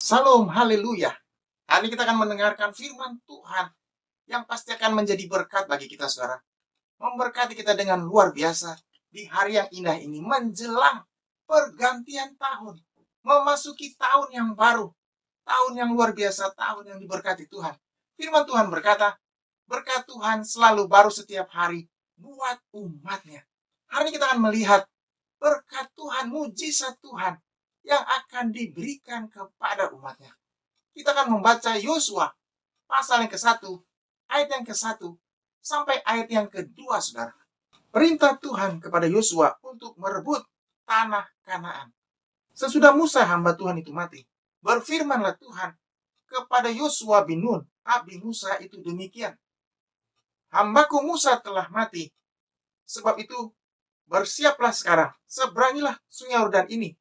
Salam, haleluya. Hari ini kita akan mendengarkan firman Tuhan yang pasti akan menjadi berkat bagi kita, saudara. Memberkati kita dengan luar biasa di hari yang indah ini menjelang pergantian tahun. Memasuki tahun yang baru. Tahun yang luar biasa, tahun yang diberkati Tuhan. Firman Tuhan berkata, berkat Tuhan selalu baru setiap hari buat umatnya. Hari ini kita akan melihat berkat Tuhan, mujizat Tuhan yang akan diberikan kepada umatnya. Kita akan membaca Yosua pasal yang ke-1, ayat yang ke-1 sampai ayat yang ke-2, saudara. Perintah Tuhan kepada Yosua untuk merebut tanah Kanaan. Sesudah Musa hamba Tuhan itu mati, berfirmanlah Tuhan kepada Yosua bin Nun, abdi Musa itu demikian. Hambaku Musa telah mati, sebab itu bersiaplah sekarang, seberangilah sungai Yordan ini,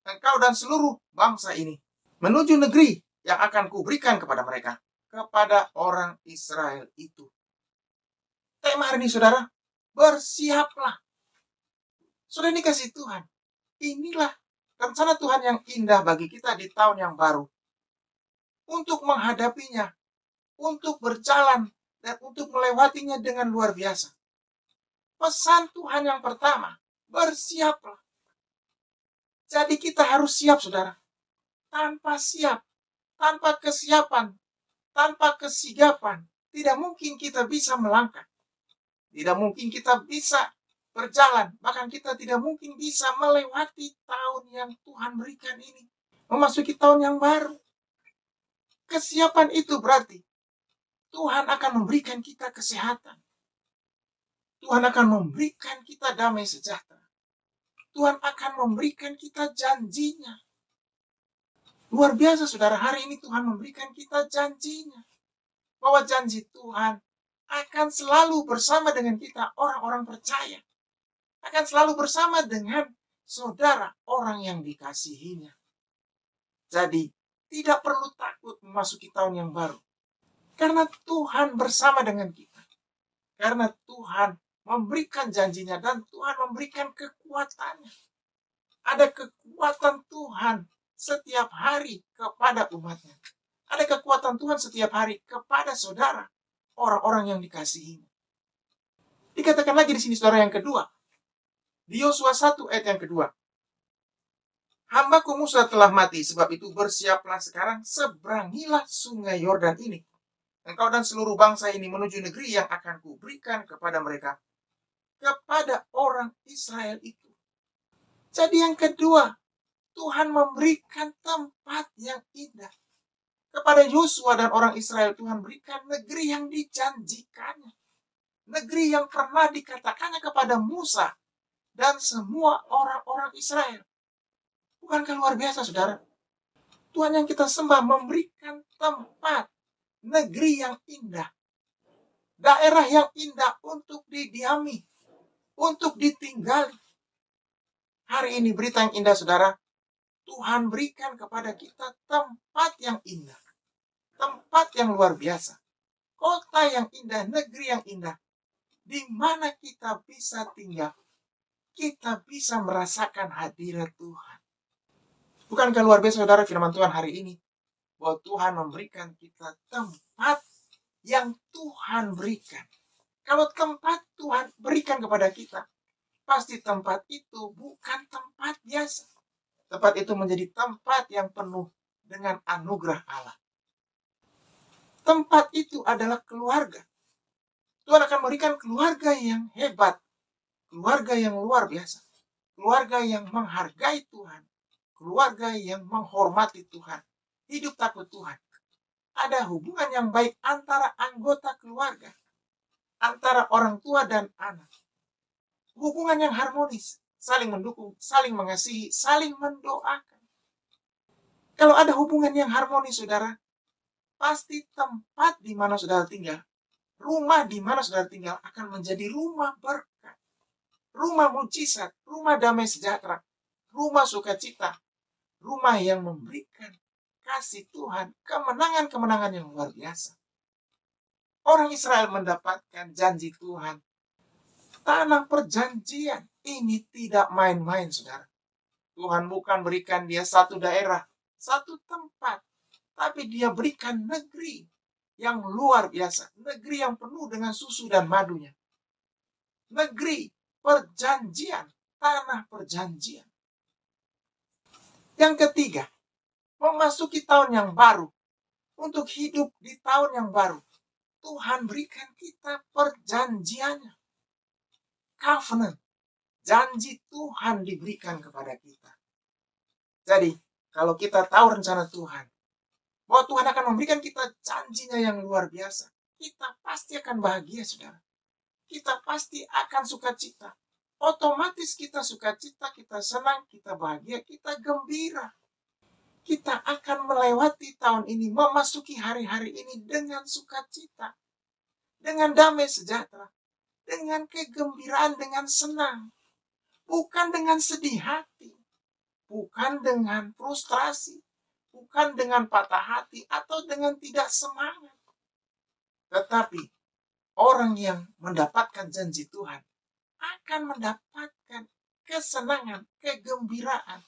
engkau dan seluruh bangsa ini, menuju negeri yang akan kuberikan kepada mereka, kepada orang Israel itu. Tema hari ini, saudara, bersiaplah. Saudara, ini kasih Tuhan. Inilah rencana Tuhan yang indah bagi kita di tahun yang baru. Untuk menghadapinya, untuk berjalan, dan untuk melewatinya dengan luar biasa. Pesan Tuhan yang pertama, bersiaplah. Jadi kita harus siap, saudara. Tanpa siap, tanpa kesiapan, tanpa kesigapan, tidak mungkin kita bisa melangkah. Tidak mungkin kita bisa berjalan. Bahkan kita tidak mungkin bisa melewati tahun yang Tuhan berikan ini. Memasuki tahun yang baru. Kesiapan itu berarti Tuhan akan memberikan kita kesehatan. Tuhan akan memberikan kita damai sejahtera. Tuhan akan memberikan kita janjinya. Luar biasa, saudara, hari ini Tuhan memberikan kita janjinya. Bahwa janji Tuhan akan selalu bersama dengan kita, orang-orang percaya. Akan selalu bersama dengan saudara, orang yang dikasihinya. Jadi, tidak perlu takut memasuki tahun yang baru. Karena Tuhan bersama dengan kita. Karena Tuhan memberikan janjinya dan Tuhan memberikan kekuatannya. Ada kekuatan Tuhan setiap hari kepada umatnya. Ada kekuatan Tuhan setiap hari kepada saudara, orang-orang yang dikasihinya. Dikatakan lagi di sini, saudara, yang kedua. Di Yosua 1 ayat yang kedua. Hambaku Musa telah mati, sebab itu bersiaplah sekarang, seberangilah sungai Yordan ini. Engkau dan seluruh bangsa ini menuju negeri yang akan kuberikan kepada mereka, kepada orang Israel itu. Jadi yang kedua, Tuhan memberikan tempat yang indah. Kepada Yosua dan orang Israel, Tuhan berikan negeri yang dijanjikannya. Negeri yang pernah dikatakannya kepada Musa dan semua orang-orang Israel. Bukankah luar biasa, saudara? Tuhan yang kita sembah memberikan tempat, negeri yang indah. Daerah yang indah untuk didiami, untuk ditinggali. Hari ini berita yang indah, saudara. Tuhan berikan kepada kita tempat yang indah. Tempat yang luar biasa. Kota yang indah, negeri yang indah. Di mana kita bisa tinggal. Kita bisa merasakan hadirat Tuhan. Bukankah luar biasa, saudara, firman Tuhan hari ini? Bahwa Tuhan memberikan kita tempat yang Tuhan berikan. Kalau tempat Tuhan berikan kepada kita, pasti tempat itu bukan tempat biasa. Tempat itu menjadi tempat yang penuh dengan anugerah Allah. Tempat itu adalah keluarga. Tuhan akan memberikan keluarga yang hebat. Keluarga yang luar biasa. Keluarga yang menghargai Tuhan. Keluarga yang menghormati Tuhan. Hidup takut Tuhan. Ada hubungan yang baik antara anggota keluarga. Antara orang tua dan anak. Hubungan yang harmonis. Saling mendukung, saling mengasihi, saling mendoakan. Kalau ada hubungan yang harmonis, saudara, pasti tempat di mana saudara tinggal, rumah di mana saudara tinggal akan menjadi rumah berkat, rumah mujizat, rumah damai sejahtera, rumah sukacita, rumah yang memberikan kasih Tuhan, kemenangan-kemenangan yang luar biasa. Orang Israel mendapatkan janji Tuhan. Tanah perjanjian ini tidak main-main, saudara. Tuhan bukan berikan dia satu daerah, satu tempat, tapi dia berikan negeri yang luar biasa, negeri yang penuh dengan susu dan madunya, negeri perjanjian, tanah perjanjian. Yang ketiga, memasuki tahun yang baru. Untuk hidup di tahun yang baru, Tuhan berikan kita perjanjiannya. Covenant, janji Tuhan diberikan kepada kita. Jadi, kalau kita tahu rencana Tuhan, bahwa Tuhan akan memberikan kita janjinya yang luar biasa, kita pasti akan bahagia, saudara. Kita pasti akan sukacita. Otomatis kita sukacita, kita senang, kita bahagia, kita gembira. Kita akan melewati tahun ini, memasuki hari-hari ini dengan sukacita, dengan damai sejahtera, dengan kegembiraan, dengan senang. Bukan dengan sedih hati, bukan dengan frustrasi, bukan dengan patah hati, atau dengan tidak semangat. Tetapi orang yang mendapatkan janji Tuhan akan mendapatkan kesenangan, kegembiraan,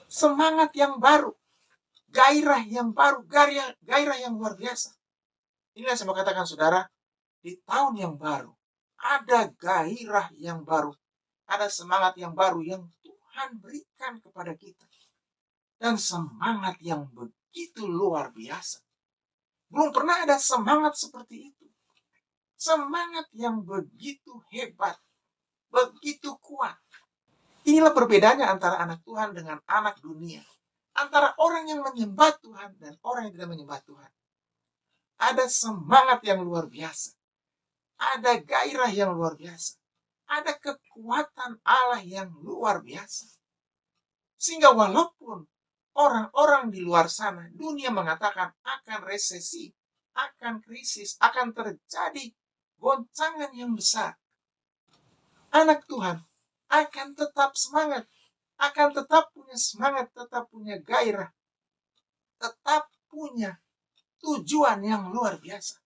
semangat yang baru, gairah yang baru, gairah yang luar biasa. Ini yang saya mau katakan, saudara, di tahun yang baru, ada gairah yang baru, ada semangat yang baru yang Tuhan berikan kepada kita. Dan semangat yang begitu luar biasa. Belum pernah ada semangat seperti itu. Semangat yang begitu hebat, begitu kuat. Inilah perbedaannya antara anak Tuhan dengan anak dunia. Antara orang yang menyembah Tuhan dan orang yang tidak menyembah Tuhan. Ada semangat yang luar biasa. Ada gairah yang luar biasa. Ada kekuatan Allah yang luar biasa. Sehingga walaupun orang-orang di luar sana, dunia mengatakan akan resesi, akan krisis, akan terjadi goncangan yang besar, anak Tuhan akan tetap semangat, akan tetap punya semangat, tetap punya gairah, tetap punya tujuan yang luar biasa.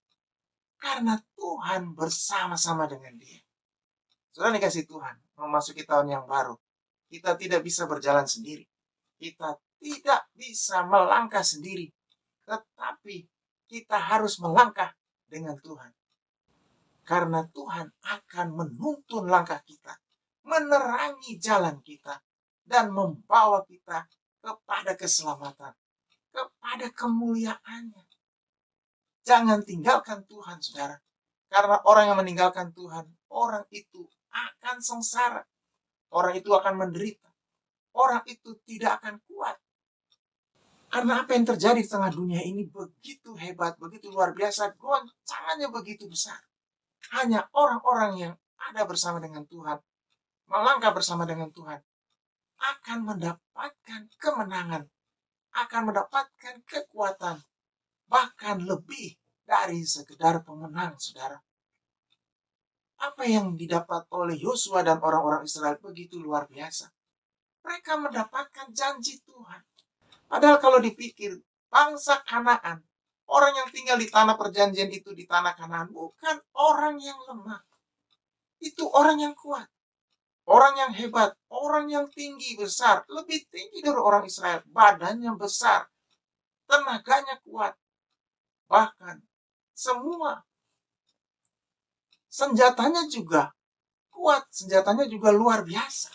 Karena Tuhan bersama-sama dengan dia. Saudara dikasih Tuhan, memasuki tahun yang baru, kita tidak bisa berjalan sendiri. Kita tidak bisa melangkah sendiri. Tetapi kita harus melangkah dengan Tuhan. Karena Tuhan akan menuntun langkah kita, menerangi jalan kita, dan membawa kita kepada keselamatan, kepada kemuliaannya. Jangan tinggalkan Tuhan, saudara. Karena orang yang meninggalkan Tuhan, orang itu akan sengsara. Orang itu akan menderita. Orang itu tidak akan kuat. Karena apa yang terjadi di tengah dunia ini begitu hebat, begitu luar biasa, goncangannya begitu besar. Hanya orang-orang yang ada bersama dengan Tuhan, melangkah bersama dengan Tuhan, akan mendapatkan kemenangan, akan mendapatkan kekuatan, bahkan lebih dari sekedar pemenang, saudara. Apa yang didapat oleh Yosua dan orang-orang Israel begitu luar biasa. Mereka mendapatkan janji Tuhan. Padahal kalau dipikir, bangsa Kanaan, orang yang tinggal di tanah perjanjian itu, di tanah Kanaan, bukan orang yang lemah. Itu orang yang kuat. Orang yang hebat, orang yang tinggi, besar, lebih tinggi dari orang Israel. Badannya besar, tenaganya kuat. Bahkan semua senjatanya juga kuat, senjatanya juga luar biasa.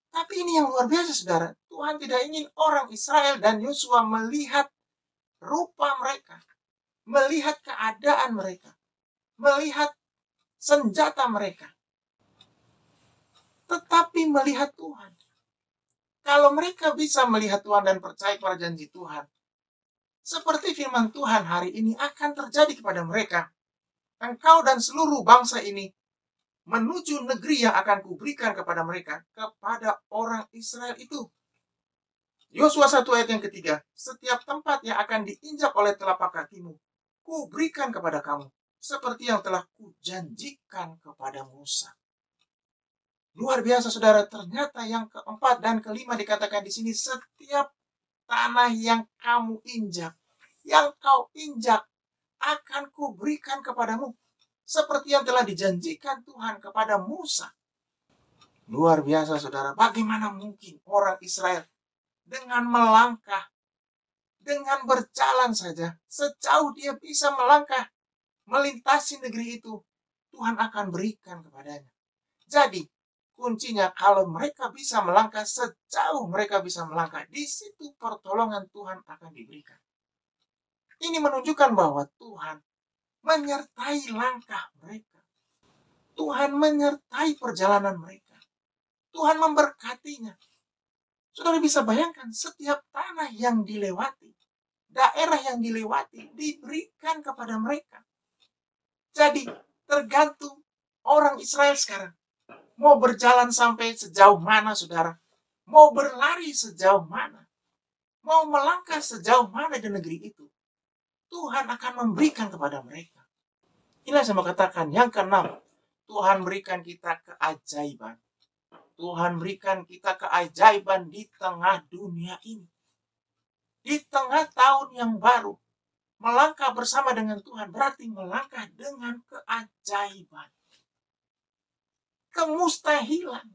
Tapi ini yang luar biasa, saudara. Tuhan tidak ingin orang Israel dan Yosua melihat rupa mereka, melihat keadaan mereka, melihat senjata mereka, tetapi melihat Tuhan. Kalau mereka bisa melihat Tuhan dan percaya pada janji Tuhan, seperti firman Tuhan hari ini akan terjadi kepada mereka. Engkau dan seluruh bangsa ini menuju negeri yang akan kuberikan kepada mereka, kepada orang Israel itu. Yosua 1 ayat yang ketiga, setiap tempat yang akan diinjak oleh telapak kakimu, kuberikan kepada kamu, seperti yang telah kujanjikan kepada Musa. Luar biasa, saudara. Ternyata yang keempat dan kelima dikatakan di sini, setiap tanah yang kamu injak, yang kau injak, akan kuberikan kepadamu, seperti yang telah dijanjikan Tuhan kepada Musa. Luar biasa, saudara. Bagaimana mungkin orang Israel dengan melangkah, dengan berjalan saja, sejauh dia bisa melangkah, melintasi negeri itu, Tuhan akan berikan kepadanya. Jadi, kuncinya kalau mereka bisa melangkah, sejauh mereka bisa melangkah, di situ pertolongan Tuhan akan diberikan. Ini menunjukkan bahwa Tuhan menyertai langkah mereka. Tuhan menyertai perjalanan mereka. Tuhan memberkatinya. Saudara bisa bayangkan setiap tanah yang dilewati, daerah yang dilewati, diberikan kepada mereka. Jadi tergantung orang Israel sekarang. Mau berjalan sampai sejauh mana, saudara? Mau berlari sejauh mana? Mau melangkah sejauh mana di negeri itu? Tuhan akan memberikan kepada mereka. Inilah yang saya mau katakan. Yang keenam, Tuhan berikan kita keajaiban. Tuhan berikan kita keajaiban di tengah dunia ini. Di tengah tahun yang baru. Melangkah bersama dengan Tuhan berarti melangkah dengan keajaiban. Kemustahilan.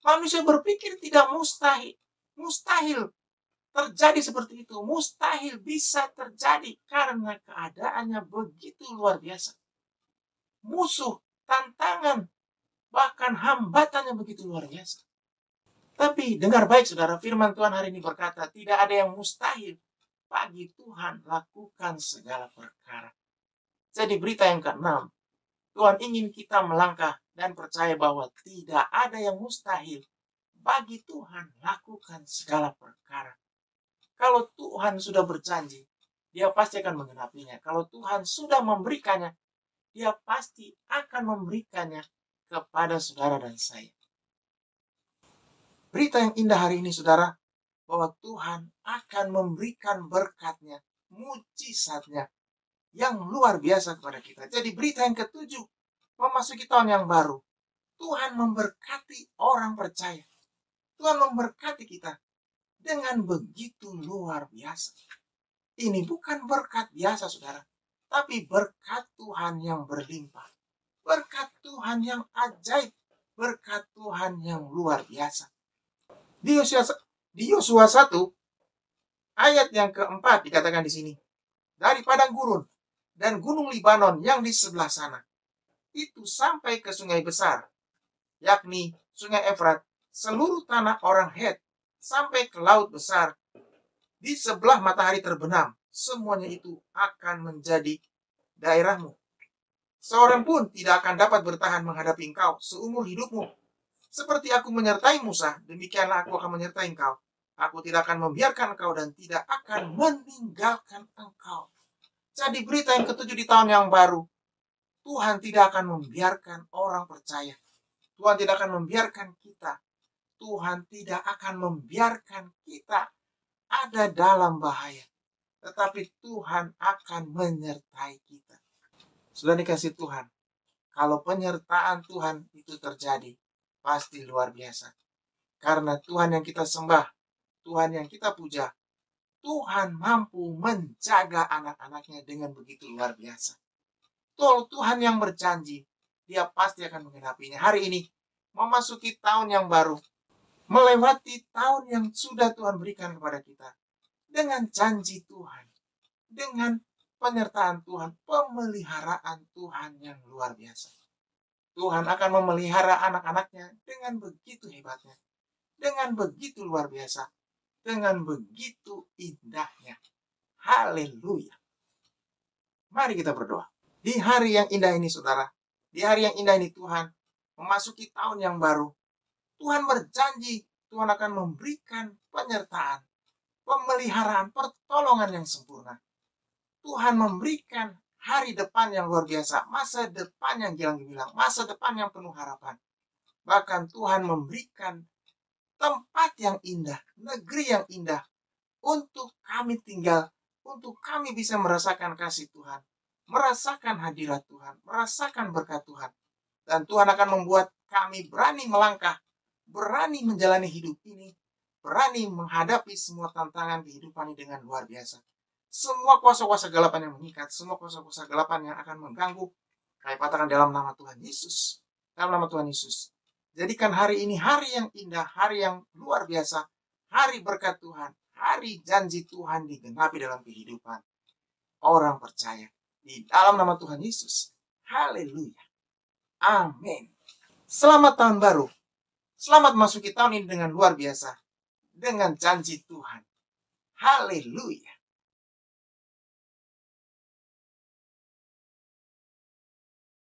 Manusia berpikir tidak mustahil. Mustahil terjadi seperti itu. Mustahil bisa terjadi karena keadaannya begitu luar biasa. Musuh, tantangan, bahkan hambatannya begitu luar biasa. Tapi dengar baik saudara, firman Tuhan hari ini berkata, tidak ada yang mustahil bagi Tuhan lakukan segala perkara. Jadi berita yang keenam, Tuhan ingin kita melangkah dan percaya bahwa tidak ada yang mustahil bagi Tuhan lakukan segala perkara. Kalau Tuhan sudah berjanji, dia pasti akan menggenapinya. Kalau Tuhan sudah memberikannya, dia pasti akan memberikannya kepada saudara dan saya. Berita yang indah hari ini, saudara, bahwa Tuhan akan memberikan berkatnya, mujizatnya, yang luar biasa kepada kita. Jadi berita yang ketujuh, memasuki tahun yang baru, Tuhan memberkati orang percaya. Tuhan memberkati kita dengan begitu luar biasa. Ini bukan berkat biasa, saudara, tapi berkat Tuhan yang berlimpah. Berkat Tuhan yang ajaib. Berkat Tuhan yang luar biasa. Di Yosua 1, ayat yang keempat dikatakan di sini. Dari padang gurun dan gunung Libanon yang di sebelah sana, itu sampai ke sungai besar, yakni sungai Efrat, seluruh tanah orang Het, sampai ke laut besar, di sebelah matahari terbenam, semuanya itu akan menjadi daerahmu. Seorang pun tidak akan dapat bertahan menghadapi engkau seumur hidupmu. Seperti aku menyertai Musa, demikianlah aku akan menyertai engkau. Aku tidak akan membiarkan engkau dan tidak akan meninggalkan engkau. Jadi berita yang ketujuh di tahun yang baru, Tuhan tidak akan membiarkan orang percaya. Tuhan tidak akan membiarkan kita. Tuhan tidak akan membiarkan kita ada dalam bahaya. Tetapi Tuhan akan menyertai kita. Sudah dikasih Tuhan. Kalau penyertaan Tuhan itu terjadi, pasti luar biasa. Karena Tuhan yang kita sembah, Tuhan yang kita puja, Tuhan mampu menjaga anak-anaknya dengan begitu luar biasa. Tuhan yang berjanji, dia pasti akan menggenapinya. Hari ini, memasuki tahun yang baru, melewati tahun yang sudah Tuhan berikan kepada kita. Dengan janji Tuhan, dengan penyertaan Tuhan, pemeliharaan Tuhan yang luar biasa. Tuhan akan memelihara anak-anaknya dengan begitu hebatnya, dengan begitu luar biasa, dengan begitu indahnya. Haleluya. Mari kita berdoa. Di hari yang indah ini, saudara, di hari yang indah ini Tuhan, memasuki tahun yang baru, Tuhan berjanji, Tuhan akan memberikan penyertaan, pemeliharaan, pertolongan yang sempurna. Tuhan memberikan hari depan yang luar biasa, masa depan yang gilang-gilang, masa depan yang penuh harapan. Bahkan Tuhan memberikan tempat yang indah, negeri yang indah, untuk kami tinggal, untuk kami bisa merasakan kasih Tuhan, merasakan hadirat Tuhan, merasakan berkat Tuhan. Dan Tuhan akan membuat kami berani melangkah, berani menjalani hidup ini, berani menghadapi semua tantangan kehidupan ini dengan luar biasa. Semua kuasa-kuasa gelapan yang mengikat, semua kuasa-kuasa gelapan yang akan mengganggu, kami patahkan dalam nama Tuhan Yesus. Dalam nama Tuhan Yesus. Jadikan hari ini hari yang indah, hari yang luar biasa, hari berkat Tuhan, hari janji Tuhan digenapi dalam kehidupan orang percaya. Di dalam nama Tuhan Yesus. Haleluya. Amin. Selamat tahun baru. Selamat masuki tahun ini dengan luar biasa. Dengan janji Tuhan. Haleluya.